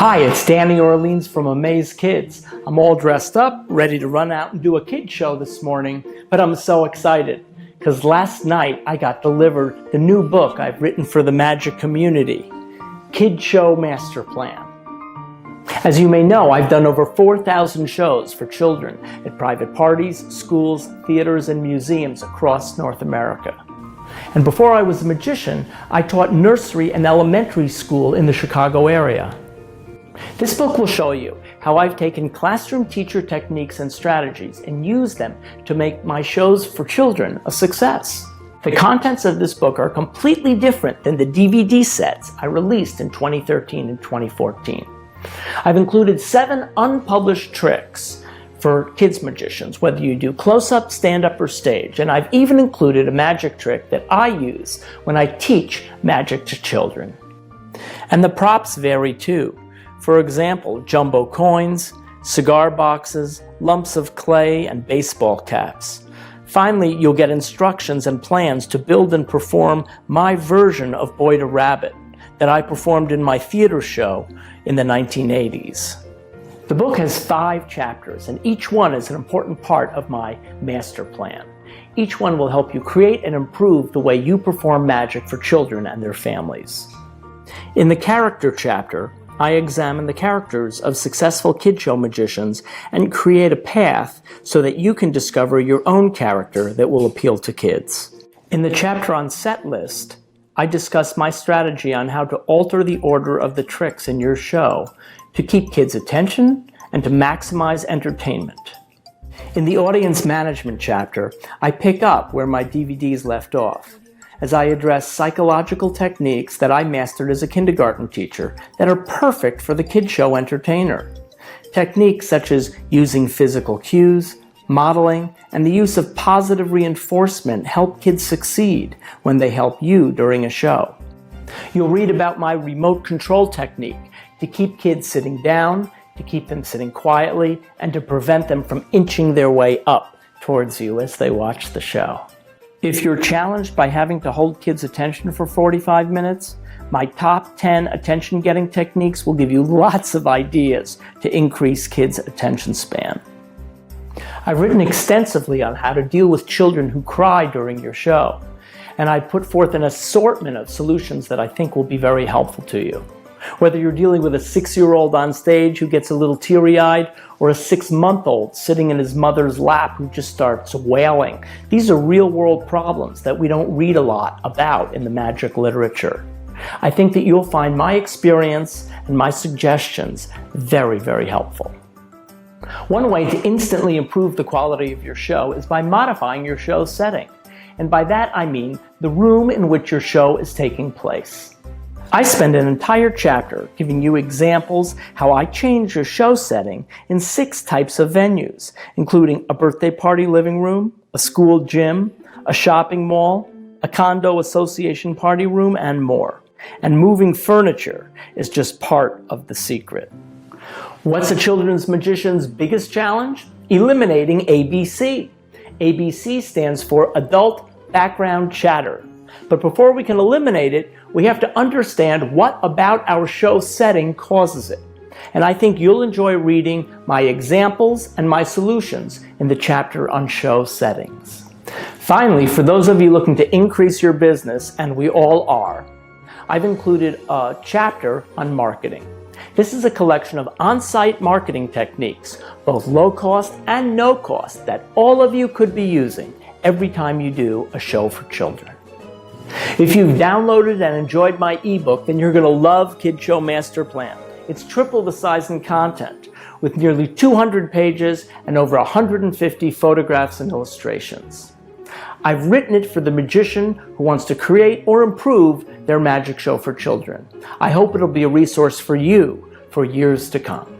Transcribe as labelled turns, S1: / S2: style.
S1: Hi, it's Danny Orleans from Amaze Kids. I'm all dressed up, ready to run out and do a kid show this morning, but I'm so excited because last night I got delivered the new book I've written for the magic community, Kid Show Masterplan. As you may know, I've done over 4,000 shows for children at private parties, schools, theaters, and museums across North America. And before I was a magician, I taught nursery and elementary school in the Chicago area. This book will show you how I've taken classroom teacher techniques and strategies and used them to make my shows for children a success. The contents of this book are completely different than the DVD sets I released in 2013 and 2014. I've included 7 unpublished tricks for kids magicians, whether you do close-up, stand-up, or stage. And I've even included a magic trick that I use when I teach magic to children. And the props vary too. For example, jumbo coins, cigar boxes, lumps of clay, and baseball caps. Finally, you'll get instructions and plans to build and perform my version of Boy to Rabbit that I performed in my theater show in the 1980s. The book has 5 chapters, and each one is an important part of my master plan. Each one will help you create and improve the way you perform magic for children and their families. In the character chapter, I examine the characters of successful kid show magicians and create a path so that you can discover your own character that will appeal to kids. In the chapter on set list, I discuss my strategy on how to alter the order of the tricks in your show to keep kids' attention and to maximize entertainment. In the audience management chapter, I pick up where my DVDs left off, as I address psychological techniques that I mastered as a kindergarten teacher that are perfect for the kid show entertainer. Techniques such as using physical cues, modeling, and the use of positive reinforcement help kids succeed when they help you during a show. You'll read about my remote control technique to keep kids sitting down, to keep them sitting quietly, and to prevent them from inching their way up towards you as they watch the show. If you're challenged by having to hold kids' attention for 45 minutes, my top 10 attention-getting techniques will give you lots of ideas to increase kids' attention span. I've written extensively on how to deal with children who cry during your show, and I put forth an assortment of solutions that I think will be very helpful to you. Whether you're dealing with a 6-year-old on stage who gets a little teary-eyed or a 6-month-old sitting in his mother's lap who just starts wailing, these are real-world problems that we don't read a lot about in the magic literature. I think that you'll find my experience and my suggestions very, very helpful. One way to instantly improve the quality of your show is by modifying your show's setting. And by that I mean the room in which your show is taking place. I spend an entire chapter giving you examples how I change your show setting in 6 types of venues, including a birthday party living room, a school gym, a shopping mall, a condo association party room, and more. And moving furniture is just part of the secret. What's a children's magician's biggest challenge? Eliminating ABC. ABC stands for Adult Background Chatter. But before we can eliminate it, we have to understand what about our show setting causes it. And I think you'll enjoy reading my examples and my solutions in the chapter on show settings. Finally, for those of you looking to increase your business, and we all are, I've included a chapter on marketing. This is a collection of on-site marketing techniques, both low cost and no cost, that all of you could be using every time you do a show for children. If you've downloaded and enjoyed my ebook, then you're going to love Kid Show Master Plan. It's triple the size and content, with nearly 200 pages and over 150 photographs and illustrations. I've written it for the magician who wants to create or improve their magic show for children. I hope it'll be a resource for you for years to come.